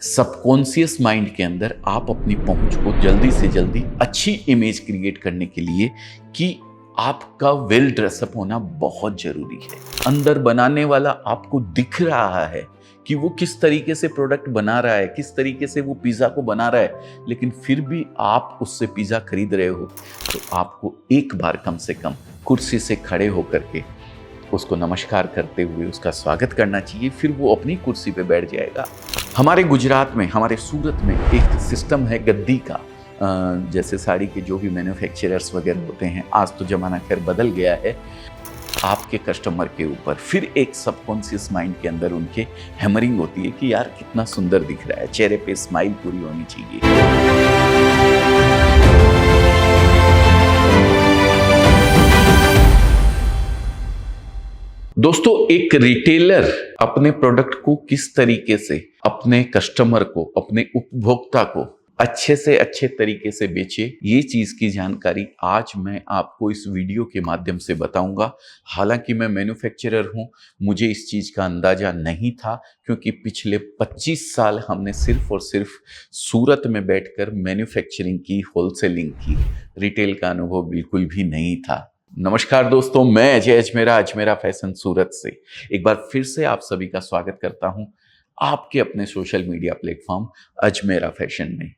Subconscious mind के अंदर आप अपनी पहुंच को जल्दी से जल्दी अच्छी इमेज क्रिएट करने के लिए कि आपका वेल ड्रेसअप होना बहुत जरूरी है। अंदर बनाने वाला आपको दिख रहा है कि वो किस तरीके से प्रोडक्ट बना रहा है, किस तरीके से वो पिज़्ज़ा को बना रहा है, लेकिन फिर भी आप उससे पिज़्ज़ा खरीद रहे हो, तो आपको एक बार कम से कम कुर्सी से खड़े होकर के उसको नमस्कार करते हुए उसका स्वागत करना चाहिए। फिर वो अपनी कुर्सी पे बैठ जाएगा। हमारे गुजरात में, हमारे सूरत में एक सिस्टम है गद्दी का। जैसे साड़ी के जो भी मैन्युफैक्चरर्स वगैरह होते हैं, आज तो ज़माना खैर बदल गया है, आपके कस्टमर के ऊपर फिर एक सबकॉन्शियस माइंड के अंदर उनके हैमरिंग होती है कि यार कितना सुंदर दिख रहा है, चेहरे पे स्माइल पूरी होनी चाहिए। दोस्तों, एक रिटेलर अपने प्रोडक्ट को किस तरीके से अपने कस्टमर को, अपने उपभोक्ता को अच्छे से अच्छे तरीके से बेचे, ये चीज की जानकारी आज मैं आपको इस वीडियो के माध्यम से बताऊंगा। हालांकि मैं मैन्युफैक्चरर हूं, मुझे इस चीज का अंदाजा नहीं था, क्योंकि पिछले 25 साल हमने सिर्फ और सिर्फ सूरत में बैठकर मैन्युफैक्चरिंग की, होलसेलिंग की। रिटेल का अनुभव बिल्कुल भी नहीं था। नमस्कार दोस्तों, मैं अजय अजमेरा फैशन सूरत से एक बार फिर से आप सभी का स्वागत करता हूं आपके अपने social media platform Ajmera fashion में।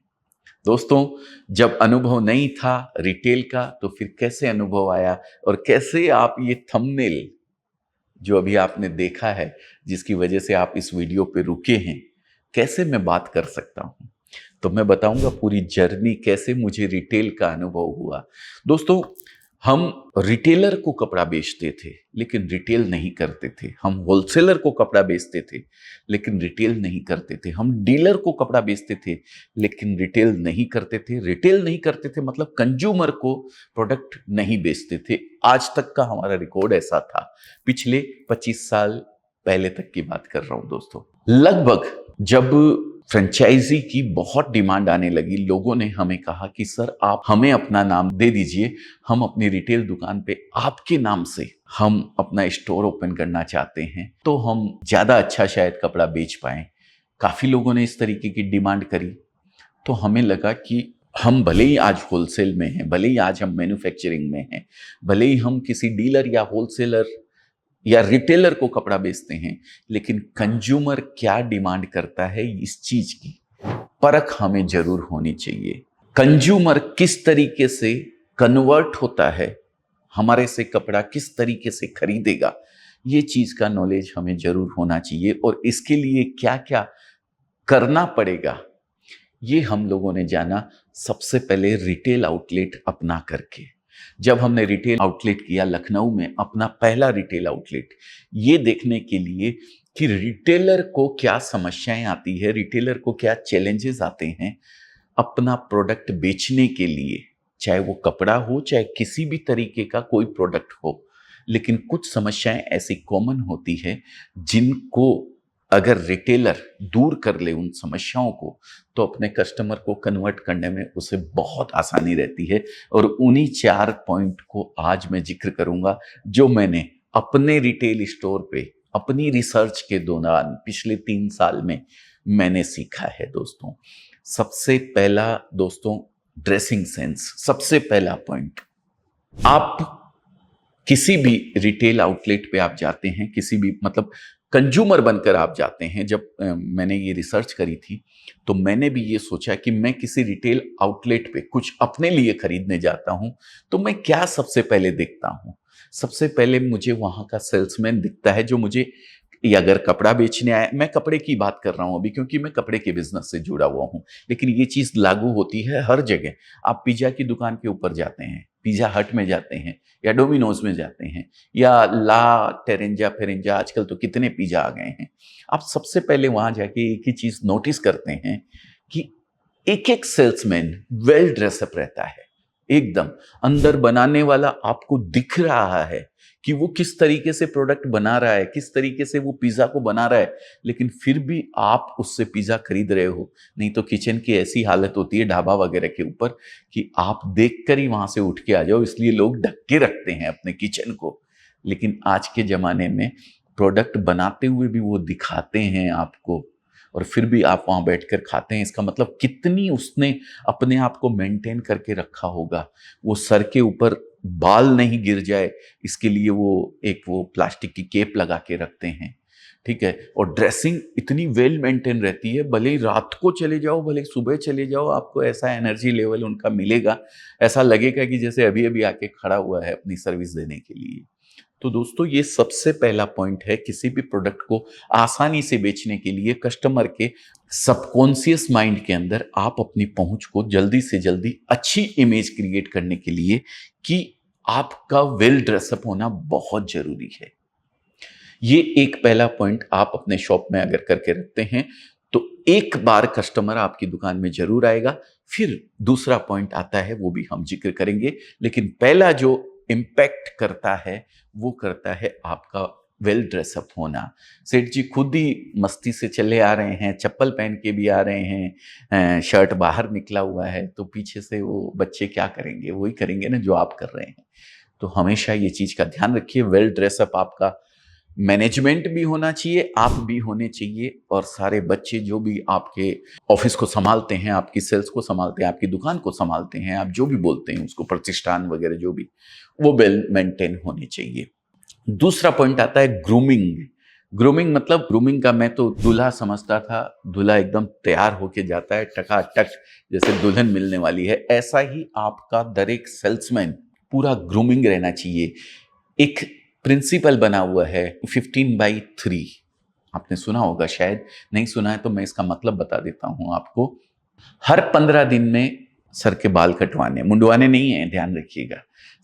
दोस्तों, जब अनुभव नहीं था रिटेल का, तो फिर कैसे अनुभव आया और कैसे आप ये थंबनेल जो अभी आपने देखा है, जिसकी वजह से आप इस वीडियो पे रुके हैं, कैसे मैं बात कर सकता हूं, तो मैं बताऊंगा पूरी जर्नी कैसे मुझे रिटेल का अनुभव हुआ। दोस्तों, हम रिटेलर को कपड़ा बेचते थे लेकिन रिटेल नहीं करते थे। हम होलसेलर को कपड़ा बेचते थे लेकिन रिटेल नहीं करते थे। हम डीलर को कपड़ा बेचते थे लेकिन रिटेल नहीं करते थे। रिटेल नहीं करते थे मतलब कंज्यूमर को प्रोडक्ट नहीं बेचते थे। आज तक का हमारा रिकॉर्ड ऐसा था। पिछले 25 साल पहले तक की बात कर रहा हूं दोस्तों। लगभग जब फ्रेंचाइजी की बहुत डिमांड आने लगी, लोगों ने हमें कहा कि सर आप हमें अपना नाम दे दीजिए, हम अपनी रिटेल दुकान पे आपके नाम से हम अपना स्टोर ओपन करना चाहते हैं, तो हम ज़्यादा अच्छा शायद कपड़ा बेच पाएं। काफ़ी लोगों ने इस तरीके की डिमांड करी, तो हमें लगा कि हम भले ही आज होलसेल में हैं, भले ही आज हम मैन्युफैक्चरिंग में हैं, भले ही हम किसी डीलर या होलसेलर या रिटेलर को कपड़ा बेचते हैं, लेकिन कंज्यूमर क्या डिमांड करता है, इस चीज की परख हमें जरूर होनी चाहिए। कंज्यूमर किस तरीके से कन्वर्ट होता है, हमारे से कपड़ा किस तरीके से खरीदेगा, ये चीज का नॉलेज हमें जरूर होना चाहिए। और इसके लिए क्या क्या करना पड़ेगा, ये हम लोगों ने जाना सबसे पहले रिटेल आउटलेट अपना करके। जब हमने रिटेल आउटलेट किया लखनऊ में, अपना पहला रिटेल आउटलेट, ये देखने के लिए कि रिटेलर को क्या समस्याएं आती है, रिटेलर को क्या चैलेंजेस आते हैं अपना प्रोडक्ट बेचने के लिए, चाहे वो कपड़ा हो, चाहे किसी भी तरीके का कोई प्रोडक्ट हो। लेकिन कुछ समस्याएं ऐसी कॉमन होती है जिनको अगर रिटेलर दूर कर ले उन समस्याओं को, तो अपने कस्टमर को कन्वर्ट करने में उसे बहुत आसानी रहती है। और उन्हीं 4 पॉइंट को आज मैं जिक्र करूंगा जो मैंने अपने रिटेल स्टोर पे अपनी रिसर्च के दौरान पिछले 3 साल में मैंने सीखा है। दोस्तों, सबसे पहला दोस्तों, ड्रेसिंग सेंस। सबसे पहला पॉइंट, आप किसी भी रिटेल आउटलेट पे आप जाते हैं, किसी भी मतलब कंज्यूमर बनकर आप जाते हैं। जब मैंने ये रिसर्च करी थी, तो मैंने भी ये सोचा कि मैं किसी रिटेल आउटलेट पे कुछ अपने लिए खरीदने जाता हूं, तो मैं क्या सबसे पहले देखता हूं। सबसे पहले मुझे वहां का सेल्समैन दिखता है, जो मुझे, या अगर कपड़ा बेचने आया, मैं कपड़े की बात कर रहा हूं अभी क्योंकि मैं कपड़े के बिजनेस से जुड़ा हुआ हूं, लेकिन ये चीज लागू होती है हर जगह। आप पिज्जा की दुकान के ऊपर जाते हैं, पिज्जा हट में जाते हैं, या डोमिनोज में जाते हैं, या ला टेरेंजा फेरेंजा, आजकल तो कितने पिज्जा आ गए हैं। आप सबसे पहले वहां जाके एक ही चीज नोटिस करते हैं कि एक एक सेल्समैन वेल ड्रेसअप रहता है, एकदम अंदर बनाने वाला आपको दिख रहा है कि वो किस तरीके से प्रोडक्ट बना रहा है, किस तरीके से वो पिज्जा को बना रहा है, लेकिन फिर भी आप उससे पिज्जा खरीद रहे हो। नहीं तो किचन की ऐसी हालत होती है ढाबा वगैरह के ऊपर कि आप देखकर ही वहां से उठ के आ जाओ, इसलिए लोग ढक के रखते हैं अपने किचन को। लेकिन आज के जमाने में प्रोडक्ट बनाते हुए भी वो दिखाते हैं आपको, और फिर भी आप वहाँ बैठकर खाते हैं, इसका मतलब कितनी उसने अपने आप को मेंटेन करके रखा होगा। वो सर के ऊपर बाल नहीं गिर जाए इसके लिए वो प्लास्टिक की केप लगा के रखते हैं, ठीक है। और ड्रेसिंग इतनी वेल मेंटेन रहती है, भले ही रात को चले जाओ, भले ही सुबह चले जाओ, आपको ऐसा एनर्जी लेवल उनका मिलेगा, ऐसा लगेगा कि जैसे अभी अभी आके खड़ा हुआ है अपनी सर्विस देने के लिए। तो दोस्तों, ये सबसे पहला पॉइंट है, किसी भी प्रोडक्ट को आसानी से बेचने के लिए कस्टमर के सबकॉन्शियस माइंड के अंदर आप अपनी पहुंच को जल्दी से जल्दी अच्छी इमेज क्रिएट करने के लिए कि आपका वेल ड्रेसअप होना बहुत जरूरी है। ये एक पहला पॉइंट आप अपने शॉप में अगर करके रखते हैं तो एक बार कस्टमर आपकी दुकान में जरूर आएगा। फिर दूसरा पॉइंट आता है, वो भी हम जिक्र करेंगे, लेकिन पहला जो इम्पैक्ट करता है वो करता है आपका वेल ड्रेसअप होना। सेठ जी खुद ही मस्ती से चले आ रहे हैं, चप्पल पहन के भी आ रहे हैं, शर्ट बाहर निकला हुआ है, तो पीछे से वो बच्चे क्या करेंगे? वही करेंगे ना जो आप कर रहे हैं। तो हमेशा ये चीज का ध्यान रखिए, वेल ड्रेसअप आपका मैनेजमेंट भी होना चाहिए, आप भी होने चाहिए, और सारे बच्चे जो भी आपके ऑफिस को संभालते हैं, आपकी सेल्स को संभालते हैं, आपकी दुकान को संभालते हैं, आप जो भी बोलते हैं उसको, प्रतिष्ठान वगैरह जो भी, वो वेल मेंटेन होने चाहिए। दूसरा पॉइंट आता है ग्रूमिंग। ग्रूमिंग मतलब, ग्रूमिंग का मैं तो दूल्हा समझता था, दूल्हा एकदम तैयार होके जाता है टकाटक जैसे दुल्हन मिलने वाली है, ऐसा ही आपका दर एक सेल्समैन पूरा ग्रूमिंग रहना चाहिए। एक प्रिंसिपल बना हुआ है 15/3, आपने सुना होगा, शायद नहीं सुना है तो मैं इसका मतलब बता देता हूं आपको। हर 15 दिन में सर के बाल कटवाने, मुंडवाने नहीं है, ध्यान रखिएगा,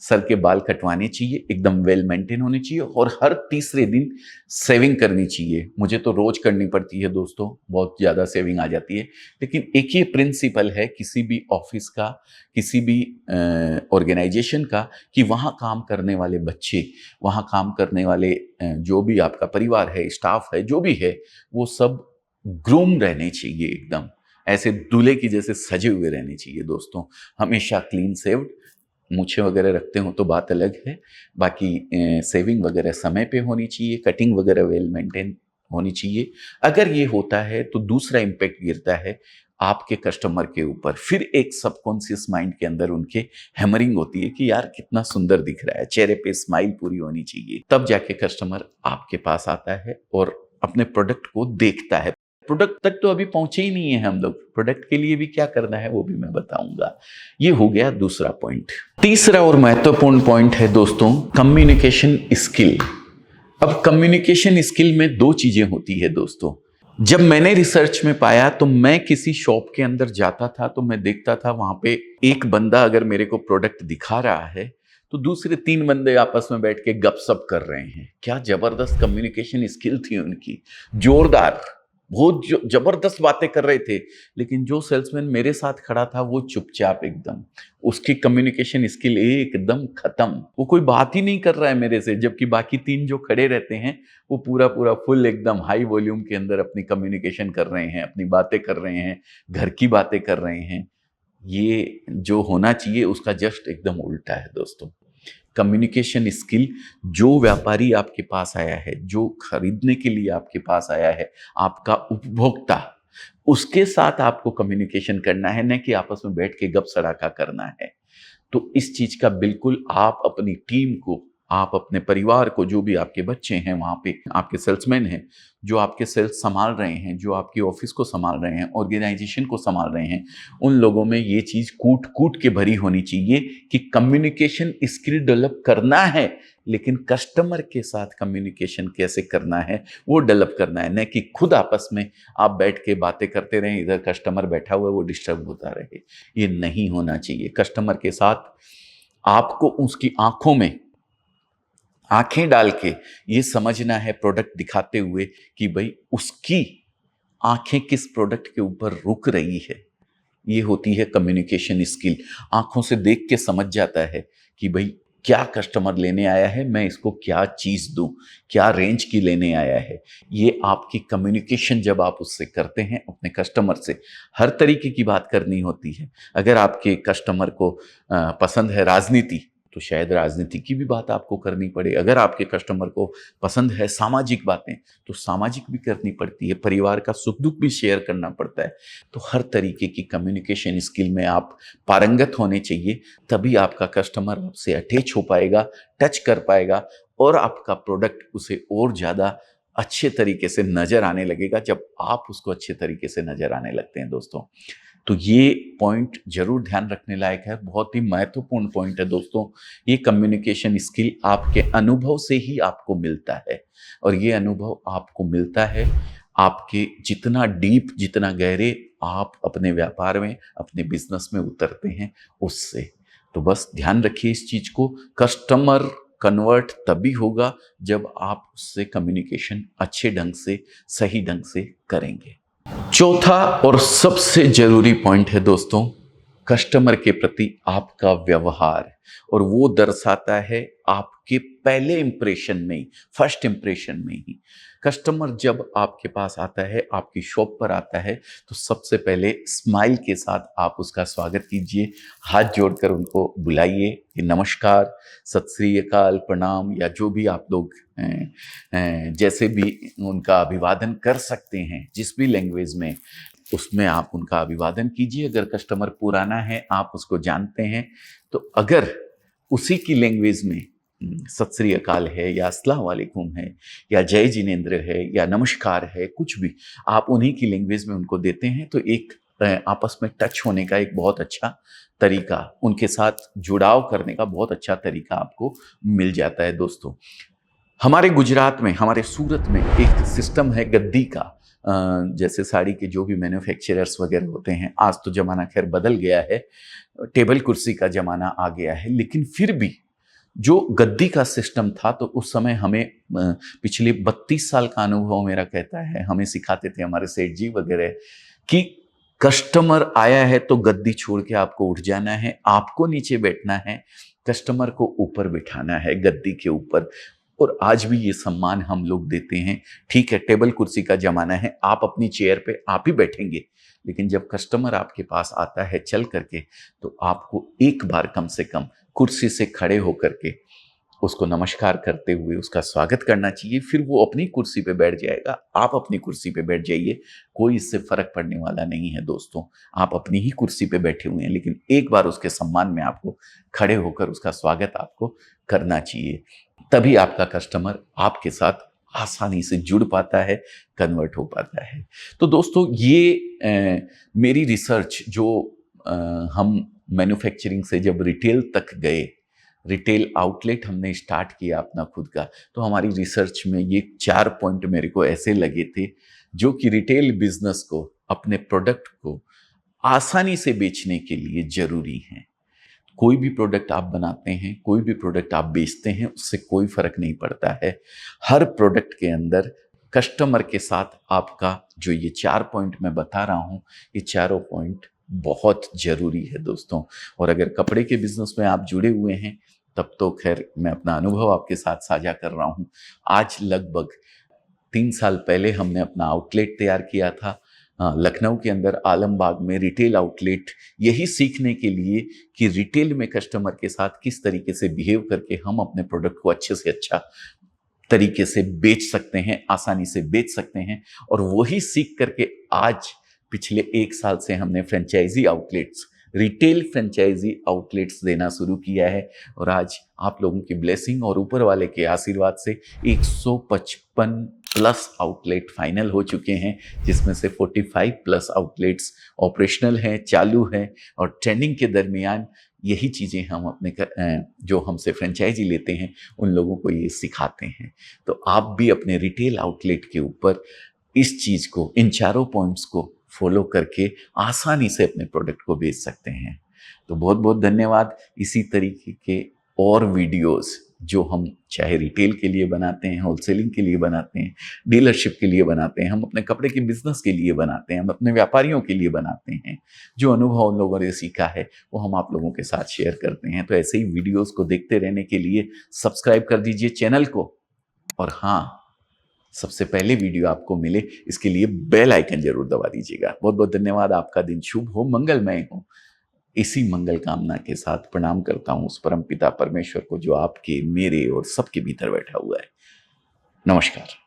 सर के बाल कटवाने चाहिए, एकदम वेल मेंटेन होने चाहिए, और हर तीसरे दिन सेविंग करनी चाहिए। मुझे तो रोज करनी पड़ती है दोस्तों, बहुत ज्यादा सेविंग आ जाती है, लेकिन एक ही प्रिंसिपल है किसी भी ऑफिस का, किसी भी ऑर्गेनाइजेशन का, कि वहाँ काम करने वाले बच्चे, वहाँ काम करने वाले जो भी आपका परिवार है, स्टाफ है, जो भी है, वो सब ग्रूम रहने चाहिए, एकदम ऐसे दूल्हे की जैसे सजे हुए रहने चाहिए दोस्तों। हमेशा क्लीन सेव्ड, मूछें वगैरह रखते हो तो बात अलग है, बाकी सेविंग वगैरह समय पे होनी चाहिए, कटिंग वगैरह वेल मेंटेन होनी चाहिए। अगर ये होता है तो दूसरा इम्पैक्ट गिरता है आपके कस्टमर के ऊपर। फिर एक सबकॉन्शियस माइंड के अंदर उनके हैमरिंग होती है कि यार कितना सुंदर दिख रहा है, चेहरे पे स्माइल पूरी होनी चाहिए, तब जाके कस्टमर आपके पास आता है और अपने प्रोडक्ट को देखता है। प्रोडक्ट तक तो अभी पहुंचे ही नहीं है हम लोग, प्रोडक्ट के लिए भी क्या करना है वो भी मैं बताऊंगा। ये हो गया दूसरा पॉइंट। तीसरा और महत्वपूर्ण पॉइंट है दोस्तों, कम्युनिकेशन स्किल। अब कम्युनिकेशन स्किल में दो चीजें होती है दोस्तों। जब मैंने रिसर्च में पाया तो मैं किसी शॉप के अंदर जाता था तो मैं देखता था वहां पे एक बंदा अगर मेरे को प्रोडक्ट दिखा रहा है तो दूसरे 3 बंदे आपस में बैठ के गपशप कर रहे हैं। क्या जबरदस्त कम्युनिकेशन स्किल थी उनकी, जोरदार, बहुत जबरदस्त बातें कर रहे थे। लेकिन जो सेल्समैन मेरे साथ खड़ा था वो चुपचाप एकदम, उसकी कम्युनिकेशन स्किल एकदम खत्म, वो कोई बात ही नहीं कर रहा है मेरे से, जबकि बाकी 3 जो खड़े रहते हैं वो पूरा पूरा फुल एकदम हाई वॉल्यूम के अंदर अपनी कम्युनिकेशन कर रहे हैं, अपनी बातें कर रहे हैं, घर की बातें कर रहे हैं। ये जो होना चाहिए उसका जस्ट एकदम उल्टा है दोस्तों। कम्युनिकेशन स्किल, जो व्यापारी आपके पास आया है, जो खरीदने के लिए आपके पास आया है, आपका उपभोक्ता, उसके साथ आपको कम्युनिकेशन करना है, न कि आपस में बैठ के गप सड़ाका करना है। तो इस चीज का बिल्कुल आप अपनी टीम को, आप अपने परिवार को, जो भी आपके बच्चे हैं वहां पे, आपके सेल्समैन हैं, जो आपके सेल्स संभाल रहे हैं, जो आपकी ऑफिस को संभाल रहे हैं, ऑर्गेनाइजेशन को संभाल रहे हैं, उन लोगों में ये चीज कूट कूट के भरी होनी चाहिए कि कम्युनिकेशन स्किल डेवलप करना है, लेकिन कस्टमर के साथ कम्युनिकेशन कैसे करना है वो डेवलप करना है, न कि खुद आपस में आप बैठ के बातें करते रहें, इधर कस्टमर बैठा हुआ है वो डिस्टर्ब होता रहे। ये नहीं होना चाहिए। कस्टमर के साथ आपको उसकी आंखों में आंखें डाल के ये समझना है प्रोडक्ट दिखाते हुए कि भाई उसकी आंखें किस प्रोडक्ट के ऊपर रुक रही है। ये होती है कम्युनिकेशन स्किल। आंखों से देख के समझ जाता है कि भाई क्या कस्टमर लेने आया है, मैं इसको क्या चीज दूं, क्या रेंज की लेने आया है। ये आपकी कम्युनिकेशन जब आप उससे करते हैं, अपने कस्टमर से हर तरीके की बात करनी होती है। अगर आपके कस्टमर को पसंद है राजनीति, तो शायद राजनीति की भी बात आपको करनी पड़े। अगर आपके कस्टमर को पसंद है सामाजिक बातें, तो सामाजिक भी करनी पड़ती है, परिवार का सुख दुख भी शेयर करना पड़ता है। तो हर तरीके की कम्युनिकेशन स्किल में आप पारंगत होने चाहिए, तभी आपका कस्टमर आपसे अटैच हो पाएगा, टच कर पाएगा और आपका प्रोडक्ट उसे और ज़्यादा अच्छे तरीके से नज़र आने लगेगा जब आप उसको अच्छे तरीके से नज़र आने लगते हैं दोस्तों। तो ये पॉइंट जरूर ध्यान रखने लायक है, बहुत ही महत्वपूर्ण पॉइंट है दोस्तों। ये कम्युनिकेशन स्किल आपके अनुभव से ही आपको मिलता है, और ये अनुभव आपको मिलता है आपके जितना डीप, जितना गहरे आप अपने व्यापार में, अपने बिजनेस में उतरते हैं उससे। तो बस ध्यान रखिए इस चीज को। कस्टमर कन्वर्ट तभी होगा जब आप उससे कम्युनिकेशन अच्छे ढंग से, सही ढंग से करेंगे। चौथा और सबसे जरूरी पॉइंट है दोस्तों, कस्टमर के प्रति आपका व्यवहार। और वो दर्शाता है आपके पहले इंप्रेशन में ही, फर्स्ट इंप्रेशन में ही। कस्टमर जब आपके पास आता है, आपकी शॉप पर आता है, तो सबसे पहले स्माइल के साथ आप उसका स्वागत कीजिए, हाथ जोड़कर उनको बुलाइए कि नमस्कार, सत श्री अकाल, प्रणाम, या जो भी आप लोग जैसे भी उनका अभिवादन कर सकते हैं, जिस भी लैंग्वेज में, उसमें आप उनका अभिवादन कीजिए। अगर कस्टमर पुराना है, आप उसको जानते हैं, तो अगर उसी की लैंग्वेज में सत श्री अकाल है, या अस्सलाम वालेकुम है, या जय जिनेंद्र है, या नमस्कार है, कुछ भी आप उन्हीं की लैंग्वेज में उनको देते हैं, तो एक आपस में टच होने का एक बहुत अच्छा तरीका, उनके साथ जुड़ाव करने का बहुत अच्छा तरीका आपको मिल जाता है दोस्तों। हमारे गुजरात में, हमारे सूरत में एक सिस्टम है गद्दी का। जैसे साड़ी के जो भी मैन्युफैक्चरर्स वगैरह होते हैं, आज तो ज़माना खैर बदल गया है, टेबल कुर्सी का ज़माना आ गया है, लेकिन फिर भी जो गद्दी का सिस्टम था, तो उस समय हमें पिछले 32 साल का अनुभव मेरा कहता है, हमें सिखाते थे हमारे सेठ जी वगैरह कि कस्टमर आया है तो गद्दी छोड़ के आपको उठ जाना है, आपको नीचे बैठना है, कस्टमर को ऊपर बिठाना है गद्दी के ऊपर। और आज भी ये सम्मान हम लोग देते हैं। ठीक है, टेबल कुर्सी का जमाना है, आप अपनी चेयर पे आप ही बैठेंगे, लेकिन जब कस्टमर आपके पास आता है चल करके, तो आपको एक बार कम से कम कुर्सी से खड़े होकर के उसको नमस्कार करते हुए उसका स्वागत करना चाहिए। फिर वो अपनी कुर्सी पे बैठ जाएगा, आप अपनी कुर्सी पे बैठ जाइए, कोई इससे फर्क पड़ने वाला नहीं है दोस्तों। आप अपनी ही कुर्सी पे बैठे हुए हैं, लेकिन एक बार उसके सम्मान में आपको खड़े होकर उसका स्वागत आपको करना चाहिए। तभी आपका कस्टमर आपके साथ आसानी से जुड़ पाता है, कन्वर्ट हो पाता है। तो दोस्तों, ये मेरी रिसर्च जो हम मैन्युफैक्चरिंग से जब रिटेल तक गए, रिटेल आउटलेट हमने स्टार्ट किया अपना खुद का, तो हमारी रिसर्च में ये 4 पॉइंट मेरे को ऐसे लगे थे जो कि रिटेल बिजनेस को, अपने प्रोडक्ट को आसानी से बेचने के लिए जरूरी हैं। कोई भी प्रोडक्ट आप बनाते हैं, कोई भी प्रोडक्ट आप बेचते हैं, उससे कोई फर्क नहीं पड़ता है। हर प्रोडक्ट के अंदर कस्टमर के साथ आपका जो ये 4 पॉइंट मैं बता रहा हूँ, ये चारों पॉइंट बहुत जरूरी है दोस्तों। और अगर कपड़े के बिजनेस में आप जुड़े हुए हैं, तब तो खैर मैं अपना अनुभव आपके साथ साझा कर रहा हूँ। आज लगभग 3 साल पहले हमने अपना आउटलेट तैयार किया था लखनऊ के अंदर, आलमबाग में रिटेल आउटलेट, यही सीखने के लिए कि रिटेल में कस्टमर के साथ किस तरीके से बिहेव करके हम अपने प्रोडक्ट को अच्छे से अच्छा तरीके से बेच सकते हैं, आसानी से बेच सकते हैं। और वही सीख करके आज पिछले 1 साल से हमने franchisee outlets, retail franchisee outlets देना शुरू किया है। और आज आप लोगों की ब्लेसिंग और ऊपर वाले के आशीर्वाद से 155 प्लस आउटलेट फाइनल हो चुके हैं, जिसमें से 45 प्लस आउटलेट्स ऑपरेशनल हैं, चालू हैं। और ट्रेनिंग के दरमियान यही चीज़ें हम अपने जो हमसे फ्रेंचाइजी लेते हैं उन लोगों को ये सिखाते हैं। तो आप भी अपने रिटेल आउटलेट के ऊपर इस चीज़ को, इन चारों पॉइंट्स को फॉलो करके आसानी से अपने प्रोडक्ट को बेच सकते हैं। तो बहुत बहुत धन्यवाद। इसी तरीके के और वीडियोस जो हम चाहे रिटेल के लिए बनाते हैं, होलसेलिंग के लिए बनाते हैं, डीलरशिप के लिए बनाते हैं, हम अपने कपड़े के बिजनेस के लिए बनाते हैं, हम अपने व्यापारियों के लिए बनाते हैं, जो अनुभव उन लोगों ने सीखा है वो हम आप लोगों के साथ शेयर करते हैं। तो ऐसे ही वीडियोस को देखते रहने के लिए सब्सक्राइब कर दीजिए चैनल को, और हाँ, सबसे पहले वीडियो आपको मिले इसके लिए बेल आइकन जरूर दबा दीजिएगा। बहुत बहुत धन्यवाद। आपका दिन शुभ हो, मंगलमय हो। इसी मंगल कामना के साथ प्रणाम करता हूं उस परम पिता परमेश्वर को जो आपके, मेरे और सबके भीतर बैठा हुआ है। नमस्कार।